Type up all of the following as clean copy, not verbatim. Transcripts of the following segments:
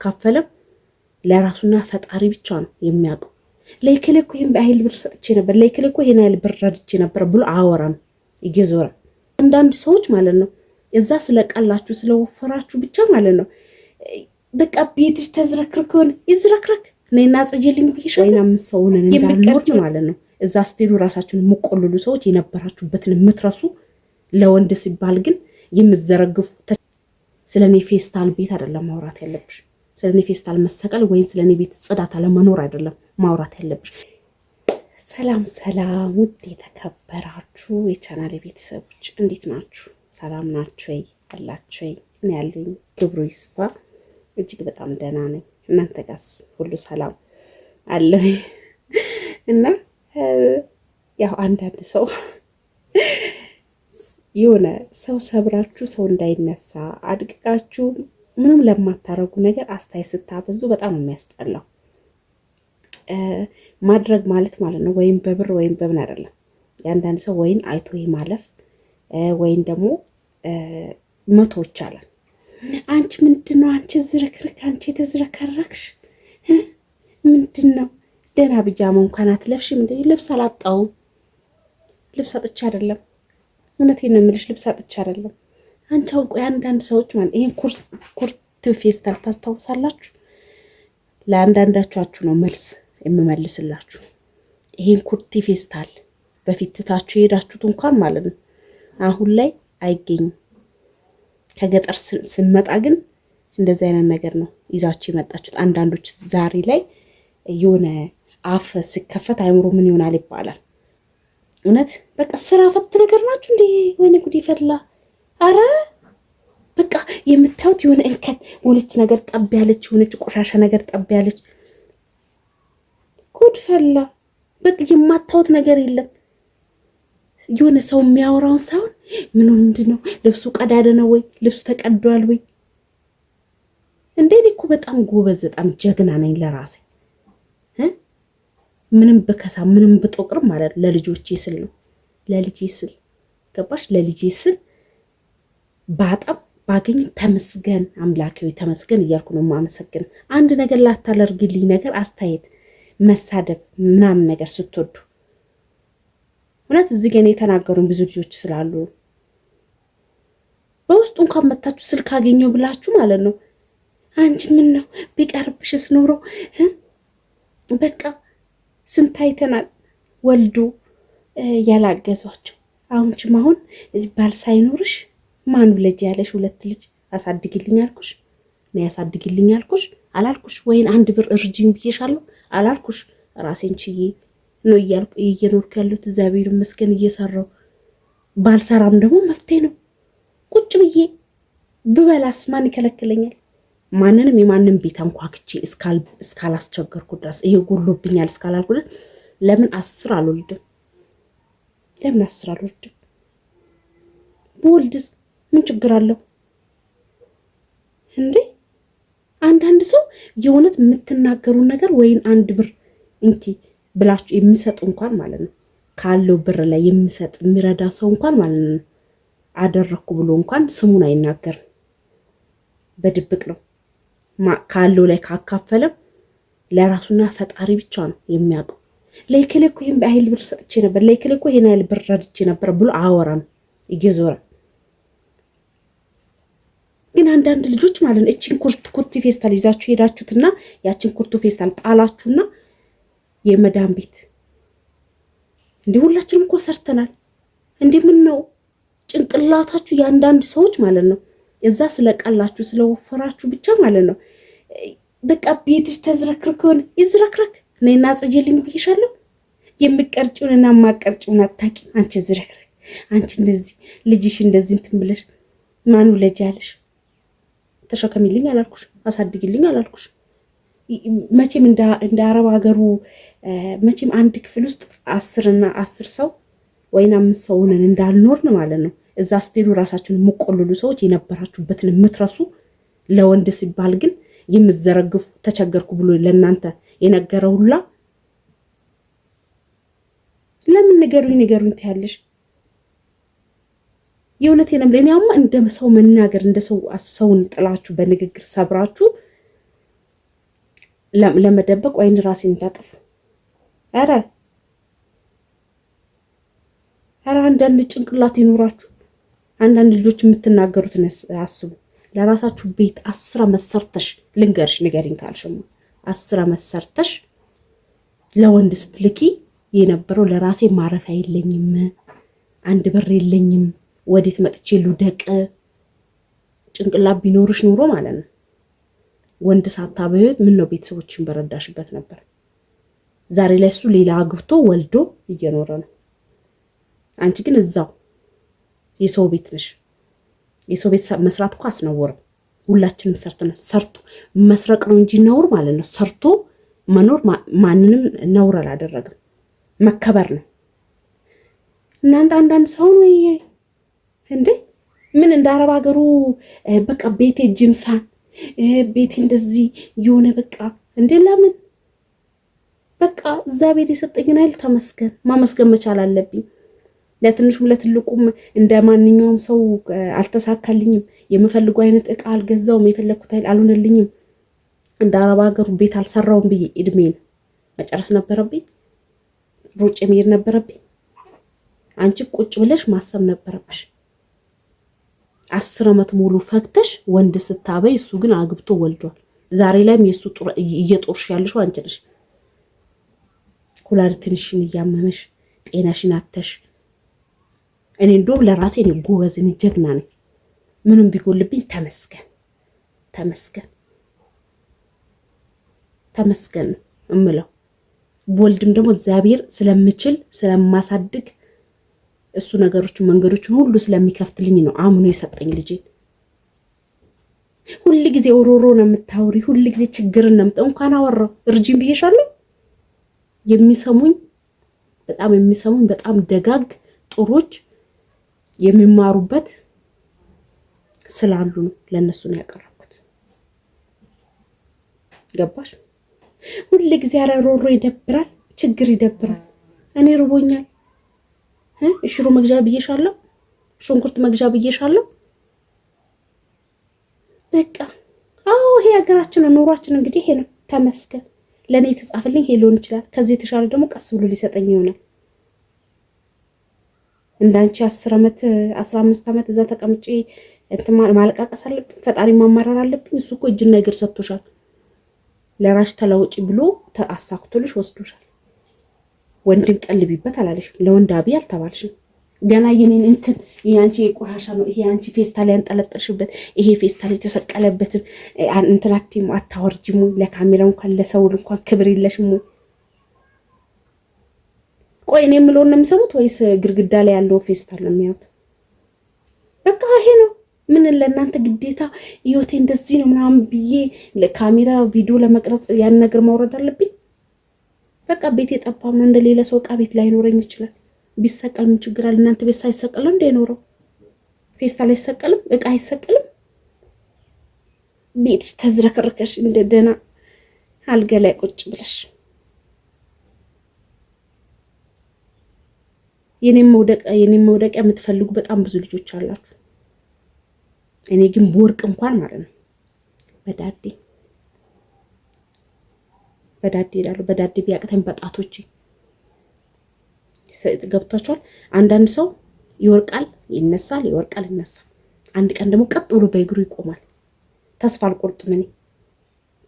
ካፈለም ለራሱና ፈጣሪ ብቻ ነው የሚያውቀው። ለይከለ እኮ ይሄን በአይል ብር ሰጥቼ ነበር፣ ለይከለ እኮ ይሄን አይል ብር ረድቼ ነበር ብሎ አወራም እየዞረ። አንዳንድ ሰዎች ማለት ነው እዛ ስለቀላችሁ ስለወፈራችሁ ብቻ ማለት ነው በቃ ቤትሽ ተዝረክርከውን ይዝረክረክ ነይና ጽጅልኝ ብዬሽ ወይና ምሰውነን እንዳልኖር ማለት ነው። እዛ ስትሄዱ ራሳችሁን የምቆልሉ ሰዎች የነበራችሁበትን የምትረሱ ለወንድ ሲባል ግን የምትዘረግፉ። ስለኔ ፌስታል ቤት አይደለም ማውራት ያለብሽ፣ ስለኔ ፌስታል መሰቀል ወይም ስለኔ ቤት ጽዳት አለመኖር አይደለም ማውራት ያለብሽ። ሰላም ሰላም፣ ውድ የተከበራችሁ የቻናሌ ቤተሰቦች እንዴት ናችሁ? ሰላም ናችሁ ወይ? አላችሁ ወይ? እኔ ያለኝ ክብሩ ይስፋ እጅግ በጣም ደህና ነኝ። እናንተ ጋርስ ሁሉ ሰላም አለ? እና ያው አንዳንድ ሰው የሆነ ሰው ሰብራችሁ ሰው እንዳይነሳ አድቅቃችሁ ምንም ለማታረጉ ነገር አስተያየት ስታበዙ በጣም የሚያስጠላው። ማድረግ ማለት ነው ወይም በብር ወይም በምን አይደለም። የአንዳንድ ሰው ወይን አይቶ ማለፍ ወይም ደግሞ መቶ ይቻላል። አንቺ ምንድነው? አንቺ ዝረክረክ፣ አንቺ የተዝረከረክሽ ምንድነው? ደህና ቢጃማ እንኳን አትለብሽም እንዴ? ልብስ አላጣውም። ልብስ አጥቼ አይደለም፣ እውነቴን ነው የምልሽ፣ ልብስ አጥቼ አይደለም። አንቺ አውቆ የአንዳንድ ሰዎች ማለት ይሄን ኩርት ፌስታል ታስታውሳላችሁ? ለአንዳንዳችሁ ነው መልስ የምመልስላችሁ። ይሄን ኩርቲ ፌስታል በፊት ትታችሁ የሄዳችሁት እንኳን ማለት ነው አሁን ላይ አይገኝም። ከገጠር ስንመጣ ግን እንደዚህ አይነት ነገር ነው ይዛችሁ የመጣችሁት። አንዳንዶች ዛሬ ላይ የሆነ አፍ ሲከፈት አይምሮ ምን ይሆናል ይባላል። እውነት በቃ ስራ ፈት ነገር ናችሁ እንዴ? ወይኔ ጉድ ይፈላ። አረ በቃ የምታዩት የሆነ እንከን ወለች ነገር ጠብ ያለች የሆነች ቆሻሻ ነገር ጠብ ያለች ጉድ ፈላ። በቃ የማታዩት ነገር የለም። የሆነ ሰው የሚያወራውን ሳይሆን ምን ምንድነው? ልብሱ ቀዳደ ነው ወይ ልብሱ ተቀዷል ወይ? እንዴ እኮ በጣም ጎበዝ በጣም ጀግና ነኝ ለራሴ። ምንም በከሳ ምንም ብጦቅር ማለት ለልጆቼ ስል ነው። ለልጄ ስል ገባሽ? ለልጄ ስል ባጣም ባገኝ ተመስገን አምላኬው ተመስገን እያልኩ ነው የማመሰግን። አንድ ነገር ላታለርግልኝ ነገር አስተያየት መሳደብ ምናምን ነገር ስትወዱ እውነት እዚህ ገና የተናገሩን ብዙ ልጆች ስላሉ በውስጡ እንኳን መታችሁ ስልክ አገኘው ብላችሁ ማለት ነው። አንቺ ምን ነው ቢቀርብሽስ ኖሮ በቃ ስንት አይተናል ወልዶ ያላገዟቸው። አሁንችም አሁን ባል ሳይኖርሽ ማን ልጅ ያለሽ ሁለት ልጅ አሳድግልኝ አልኩሽ ነው ያሳድግልኝ አልኩሽ አላልኩሽ? ወይን አንድ ብር እርጅኝ ብዬሻለሁ አላልኩሽ? ራሴን ችዬ ነው እየኖርኩ ያለሁት። እግዚአብሔር ይመስገን እየሰራው። ባልሰራም ደግሞ መፍትሄ ነው። ቁጭ ብዬ ብበላስ ማን ይከለክለኛል? ማንንም የማንም ቤት አንኳክቼ እስካላስቸገርኩ ድረስ ይሄ ጎሎብኛል እስካላልኩ ድረስ ለምን 10 አልወልድም? ለምን 10 አልወልድም? በወልድስ ምን ችግር አለው እንዴ? አንዳንድ ሰው የእውነት የምትናገሩ ነገር ወይን አንድ ብር እንኪ ብላችሁ የሚሰጥ እንኳን ማለት ነው ካለው ብር ላይ የሚሰጥ የሚረዳ ሰው እንኳን ማለት ነው አደረኩ ብሎ እንኳን ስሙን አይናገርም። በድብቅ ነው ካለው ላይ ካካፈለም ለራሱና ፈጣሪ ብቻ ነው የሚያውቀው። ለይከለ እኮ ይሄን በአይል ብር ሰጥቼ ነበር፣ ለይከለ እኮ ይሄን አይል ብር ረድቼ ነበር ብሎ አወራም እየዞረ። ግን አንዳንድ ልጆች ማለት ነው እቺን ኩርቲ ፌስታል ይዛችሁ ሄዳችሁትና ያቺን ኩርቱ ፌስታል ጣላችሁና የመዳን ቤት እንዴ ሁላችንም እኮ ሰርተናል እንዴ። ምን ነው ጭንቅላታችሁ የአንዳንድ ሰዎች ማለት ነው እዛ ስለቀላችሁ ስለወፈራችሁ ብቻ ማለት ነው በቃ ቤትሽ ተዝረክርከውን ይዝረክረክ ነይና ጽጅልኝ ብዬሻለሁ። የሚቀርጭውንና ማቀርጭውን አታውቂም አንቺ ዝረክረክ። አንቺ እንደዚህ ልጅሽ እንደዚህ እንትን ብለሽ ማኑ ልጅ ያለሽ ተሸከሚልኝ አላልኩሽ? አሳድግልኝ አላልኩሽ? መቼም እንደ አረብ ሀገሩ መቼም አንድ ክፍል ውስጥ 10 ሰው ወይና 5 ሰው ሆነን እንዳልኖርን ማለት ነው። እዛ ስትሄዱ ራሳችሁን የምቆልሉ ሰዎች የነበራችሁበትን የምትረሱ ለወንድ ሲባል ግን የምትዘረግፉ ተቸገርኩ ብሎ ለእናንተ የነገረው ሁላ ለምን ንገሩኝ ትያለሽ? የእውነቴን ነው። ለኔ አማ እንደ ሰው መናገር እንደ ሰውን ጥላችሁ በንግግር ሰብራችሁ ለመደበቅ ወይን ራሴን እንዳጠፋ። ኧረ አንዳንድ ጭንቅላት ይኖራችሁ። አንዳንድ ልጆች የምትናገሩትን አስቡ። ለራሳችሁ ቤት 10 ዓመት ሰርተሽ ልንገርሽ፣ ንገሪኝ ካልሽማ 10 ዓመት ሰርተሽ ለወንድ ስትልኪ የነበረው ለራሴ ማረፊያ የለኝም፣ አንድ ብር የለኝም፣ ወዴት መጥቼ ልውደቅ ጭንቅላት ቢኖርሽ ኑሮ ማለት ነው ወንድ ሳታበዩት ምን ነው ቤተሰቦችን በረዳሽበት ነበር። ዛሬ ላይ እሱ ሌላ አግብቶ ወልዶ እየኖረ ነው። አንቺ ግን እዛው የሰው ቤት ነሽ። የሰው ቤት መስራት እኮ አስነውርም። ሁላችንም ሰርቶ መስረቅ ነው እንጂ ነውር ማለት ነው። ሰርቶ መኖር ማንንም ነውር አላደረግም፣ መከበር ነው። እናንተ አንዳንድ ሰው ነው እንዴ ምን እንደ አረብ ሀገሩ በቃ ቤቴ ጅምሳን ቤቴ እንደዚህ የሆነ በቃ እንዴ ለምን በቃ እግዚአብሔር የሰጠኝን ኃይል ተመስገን ማመስገን መቻል አለብኝ። ለትንሹም ለትልቁም እንደ ማንኛውም ሰው አልተሳካልኝም። የምፈልገው አይነት እቃ አልገዛውም። የፈለግኩት ኃይል አልሆነልኝም። እንደ አረብ ሀገሩ ቤት አልሰራውም ብዬ እድሜን መጨረስ ነበረብኝ። ሩጭ መሄድ ነበረብኝ። አንቺ ቁጭ ብለሽ ማሰብ ነበረብሽ። 10 ዓመት ሙሉ ፈግተሽ ወንድ ስታበይ እሱ ግን አግብቶ ወልዷል። ዛሬ ላይም የእሱ እየጦርሽ ያለሽው አንቺ ነሽ። ኩላሊትሽን እያመመሽ ጤናሽን አተሽ። እኔ እንደውም ለራሴ እኔ ጎበዝ ነኝ፣ ጀግና ነኝ። ምንም ቢጎልብኝ ተመስገን ተመስገን ነው እምለው። ወልድም ደግሞ እግዚአብሔር ስለምችል ስለማሳድግ እሱ ነገሮችን መንገዶችን ሁሉ ስለሚከፍትልኝ ነው አምኖ የሰጠኝ ልጄን። ሁል ጊዜ ኦሮሮ ነው የምታወሪ፣ ሁል ጊዜ ችግርን ነው የምጠው። እንኳን አወራው እርጂም ብዬሻለሁ። የሚሰሙኝ በጣም ደጋግ ጥሮች የሚማሩበት ስላሉ ነው ለነሱ ነው ያቀረብኩት። ገባሽ? ሁል ጊዜ አረሮሮ ይደብራል፣ ችግር ይደብራል። እኔ ርቦኛል፣ ሽሮ መግዣ ብዬሻለሁ፣ ሽንኩርት መግዣ ብዬሻለሁ። በቃ ይሄ ሀገራችን ነው፣ ኑሯችን እንግዲህ ይሄ ነው። ተመስገን። ለእኔ የተጻፈልኝ ይሄ ሊሆን ይችላል። ከዚህ የተሻለ ደግሞ ቀስ ብሎ ሊሰጠኝ ይሆናል። እንዳንቺ 10 ዓመት 15 ዓመት እዛ ተቀምጬ ማለቃቀስ አለብኝ? ፈጣሪ ማማረር አለብኝ? እሱ እኮ እጅና እግር ሰጥቶሻል። ለራሽ ተለውጪ ብሎ አሳክቶልሽ ወስዶሻል። ወንድን ቀልቢበት አላለሽም። ለወንድ አብይ አልተባልሽም። ገና የኔን ይሄ አንቺ ቆሻሻ ነው፣ ይሄ አንቺ ፌስታል ያንጠለጠልሽበት፣ ይሄ ፌስታል የተሰቀለበትን እንትላቲም አታወርጂም ወይ? ለካሜራ እንኳን ለሰው እንኳን ክብር የለሽም ወይ? ቆይ እኔ የምለውን ነው የሚሰሙት ወይስ ግድግዳ ላይ ያለው ፌስታል ነው የሚያዩት? በቃ ይሄ ነው። ምን ለእናንተ ግዴታ ህይወቴ እንደዚህ ነው ምናምን ብዬ ለካሜራ ቪዲዮ ለመቅረጽ ያን ነገር ማውረድ አለብኝ? በቃ ቤት የጠባብ ነው። እንደሌላ ሰው እቃ ቤት ላይኖረኝ ይችላል። ቢሰቀል ምን ችግር አለ? እናንተ ቤት ሳይሰቀል እንደ ኖረው ፌስታል አይሰቀልም፣ እቃ አይሰቀልም። ቤትሽ ተዝረከርከሽ እንደ ደህና አልጋ ላይ ቁጭ ብለሽ የኔም መውደቂያ የምትፈልጉ በጣም ብዙ ልጆች አላችሁ። እኔ ግን በወርቅ እንኳን ማለት ነው በዳዴ ይላሉ። በዳዴ ቢያቅተን በጣቶቼ ገብቷቸዋል። አንዳንድ ሰው ይወርቃል ይነሳል፣ ይወርቃል ይነሳል። አንድ ቀን ደግሞ ቀጥ ብሎ በእግሩ ይቆማል። ተስፋ አልቆርጥም። እኔ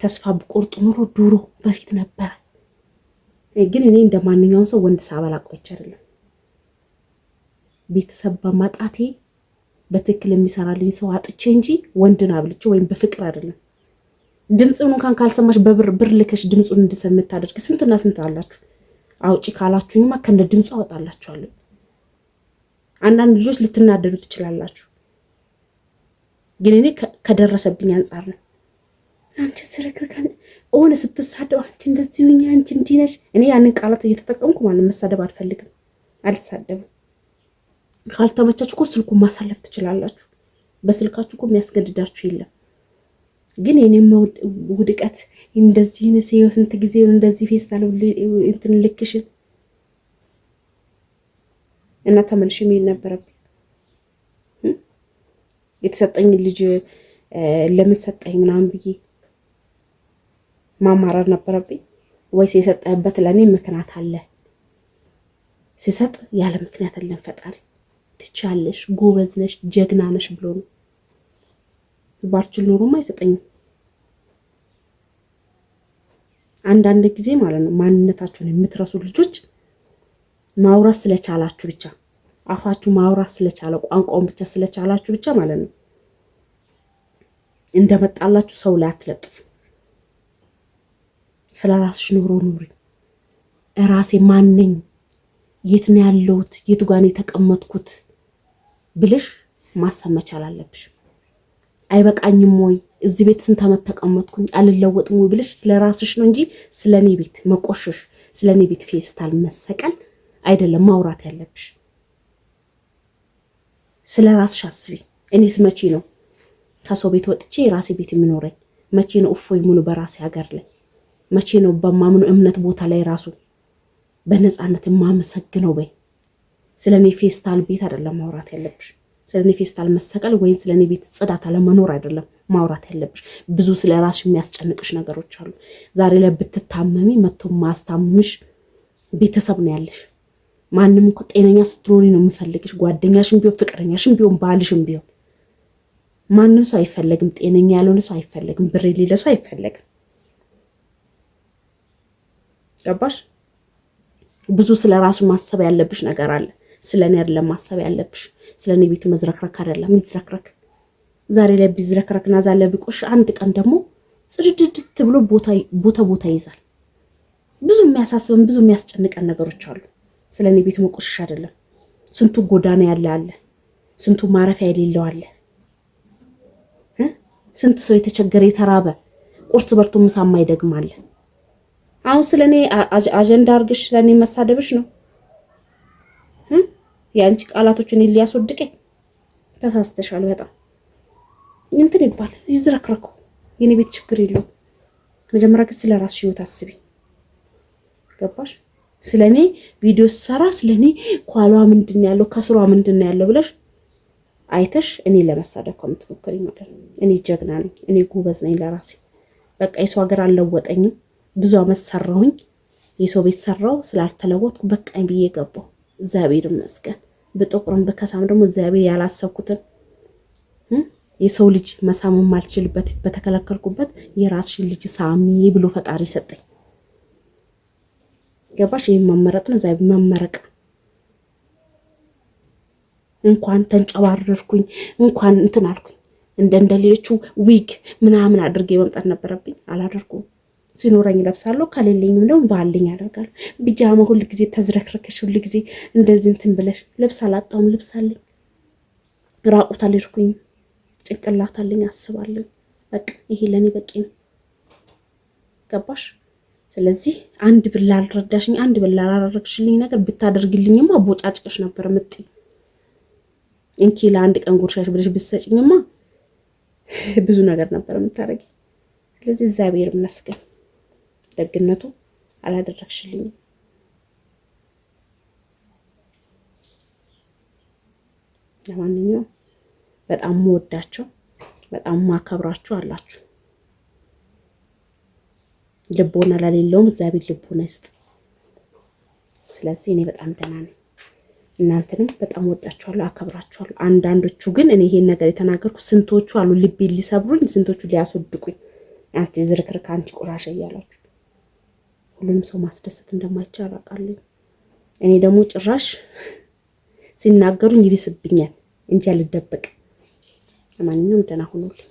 ተስፋ ብቆርጥ ኑሮ ድሮ በፊት ነበረ። ግን እኔ እንደ ማንኛውም ሰው ወንድ ሳበላ ቆይቼ አይደለም። ቤተሰብ በማጣቴ በትክክል የሚሰራልኝ ሰው አጥቼ እንጂ ወንድን አብልቼ ወይም በፍቅር አይደለም። ድምፁን እንኳን ካልሰማሽ ብር ልከሽ ድምፁን እንድሰማ የምታደርግ ስንትና ስንት አላችሁ። አውጪ ካላችሁኝማ ከነ ድምፁ አወጣላችኋለሁ። አንዳንድ ልጆች ልትናደዱ ትችላላችሁ፣ ግን እኔ ከደረሰብኝ አንጻር ነው። አንቺ ዝርክርከን ሆነ ስትሳደብ አንቺ እንደዚህ ሁኚ፣ አንቺ እንዲህ ነሽ። እኔ ያንን ቃላት እየተጠቀምኩ ማለት መሳደብ አልፈልግም፣ አልሳደብም። ካልተመቻችሁ እኮ ስልኩን ማሳለፍ ትችላላችሁ። በስልካችሁ እኮ የሚያስገድዳችሁ የለም። ግን የኔም ውድቀት እንደዚህ ነው። ስንት ጊዜ እንደዚህ ፌስታል እንትን ልክሽን እና ተመልሽ የሚል ነበረብኝ። የተሰጠኝ ልጅ ለምን ሰጠኝ ምናምን ብዬ ማማረር ነበረብኝ ወይስ የሰጠህበት ለእኔ ምክንያት አለ? ሲሰጥ ያለ ምክንያት አለን ፈጣሪ። ትቻለሽ፣ ጎበዝ ነሽ፣ ጀግና ነሽ ብሎ ነው። ባልችል ኖሮማ አይሰጠኝም። አንዳንድ ጊዜ ማለት ነው ማንነታችሁን የምትረሱ ልጆች ማውራት ስለቻላችሁ ብቻ አፋችሁ ማውራት ስለቻለ ቋንቋውን ብቻ ስለቻላችሁ ብቻ ማለት ነው እንደመጣላችሁ ሰው ላይ አትለጥፉ። ስለራስሽ ኑሮ ኑሪ። ራሴ ማን ነኝ፣ የት ነው ያለሁት፣ የቱ ጋር ነው የተቀመጥኩት ብለሽ ማሰብ መቻል አለብሽ። አይበቃኝም ወይ እዚህ ቤት ስንት ዓመት ተቀመጥኩኝ አልለወጥም ወይ ብለሽ ስለራስሽ ነው እንጂ ስለኔ ቤት መቆሸሽ፣ ስለኔ ቤት ፌስታል መሰቀል አይደለም ማውራት ያለብሽ። ስለራስሽ አስቢ። እኔስ መቼ ነው ከሰው ቤት ወጥቼ የራሴ ቤት የሚኖረኝ? መቼ ነው እፎይ ሙሉ በራሴ ሀገር ላይ? መቼ ነው በማምኑ እምነት ቦታ ላይ ራሱ በነፃነት የማመሰግነው? በይ ስለኔ ፌስታል ቤት አይደለም ማውራት ያለብሽ። ስለኔ ፌስታል መሰቀል ወይም ስለኔ ቤት ጽዳት አለመኖር አይደለም ማውራት ያለብሽ። ብዙ ስለራስሽ የሚያስጨንቅሽ ነገሮች አሉ። ዛሬ ላይ ብትታመሚ መጥቶ ማስታምሽ ቤተሰብ ነው ያለሽ። ማንም እኮ ጤነኛ ስትኖሪ ነው የምፈልግሽ። ጓደኛሽም ቢሆን ፍቅረኛሽም ቢሆን ባልሽም ቢሆን ማንም ሰው አይፈለግም። ጤነኛ ያልሆነ ሰው አይፈለግም። ብር የሌለ ሰው አይፈለግም። ገባሽ? ብዙ ስለራስሽ ማሰብ ያለብሽ ነገር አለ። ስለኔ አይደለም ማሰብ ያለብሽ። ስለኔ ቤት መዝረክረክ አይደለም ይዝረክረክ። ዛሬ ላይ ቢዝረክረክና ዛሬ ላይ ቢቆሽ አንድ ቀን ደግሞ ጽድድት ብሎ ቦታ ይይዛል። ብዙ የሚያሳስበን ብዙ የሚያስጨንቀን ነገሮች አሉ። ስለኔ ቤት መቆሸሽ አይደለም። ስንቱ ጎዳና ያለ አለ፣ ስንቱ ማረፊያ የሌለው አለ። ስንት ሰው የተቸገረ የተራበ ቁርስ በልቶ ምሳማ ይደግማል። አሁን ስለኔ አጀንዳ አድርገሽ ስለኔ መሳደብሽ ነው የአንቺ ቃላቶችን ሊያስወድቀኝ። ተሳስተሻል በጣም እንትን ይባላል ይዝረክረኩ። የኔ ቤት ችግር የለውም። መጀመሪያ ግን ስለራስሽ ህይወት አስቢ። ገባሽ? ስለኔ ቪዲዮ ሰራ ስለኔ ኳሏ ምንድን ያለው ከስሯ ምንድን ያለው ብለሽ አይተሽ እኔ ለመሳደብ ከምትሞክሪ ማለት ነው። እኔ ጀግና ነኝ፣ እኔ ጎበዝ ነኝ ለራሴ። በቃ የሰው ሀገር አልለወጠኝም። ብዙ አመት ሰራሁኝ፣ የሰው ቤት ሰራው፣ ስላልተለወጥኩ በቃኝ ብዬ ገባሁ። እግዚአብሔር ይመስገን። በጥቁርም በከሳም ደግሞ እግዚአብሔር ያላሰብኩትን የሰው ልጅ መሳም ማልችልበት በተከለከልኩበት የራስሽን ልጅ ሳሚ ብሎ ፈጣሪ ሰጠኝ። ገባሽ? ይሄ መመረጥ ነው። ዛይ መመረቅ እንኳን ተንጨባረርኩኝ እንኳን እንትን አልኩኝ እንደሌሎቹ ዊግ ምናምን አድርጌ መምጣት ነበረብኝ። አላደርኩም። ሲኖረኝ ለብሳለሁ፣ ከሌለኝም ደግሞ ባልኝ አደርጋለሁ። ቢጃማ ሁሉ ጊዜ ተዝረክረከሽ ሁሉ ጊዜ እንደዚህ እንትን ብለሽ ልብስ አላጣውም። ልብስ አለኝ፣ ራቁት አልሄድኩኝ፣ ጭንቅላት አለኝ፣ አስባለሁ። በቃ ይሄ ለኔ በቂ ነው። ገባሽ? ስለዚህ አንድ ብላ አልረዳሽኝ፣ አንድ ብላ አላረግሽልኝ ነገር ብታደርግልኝማ ቦጫጭቀሽ ነበር ምጥ እንኪ ለአንድ ቀን ጉርሻሽ ብለሽ ብትሰጪኝማ ብዙ ነገር ነበር የምታረጊ። ስለዚህ እግዚአብሔር ይመስገን ደግነቱ አላደረግሽልኝም። ለማንኛውም በጣም መወዳቸው በጣም ማከብራችሁ አላችሁ። ልቦና ለሌለውም እግዚአብሔር ልቦና ይስጥ። ስለዚህ እኔ በጣም ደህና ነኝ። እናንተንም በጣም ወዳችኋለሁ፣ አከብራችኋለሁ። አንዳንዶቹ ግን እኔ ይሄን ነገር የተናገርኩ ስንቶቹ አሉ ልቤ ሊሰብሩኝ፣ ስንቶቹ ሊያስወድቁኝ፣ አንቺ ዝርክርክ፣ አንቺ ቆራሻ እያላችሁ ሁሉንም ሰው ማስደሰት እንደማይቻል አውቃለሁ። እኔ ደግሞ ጭራሽ ሲናገሩኝ ይብስብኛል እንጂ አልደበቅ። ለማንኛውም ደህና ሁኑልኝ።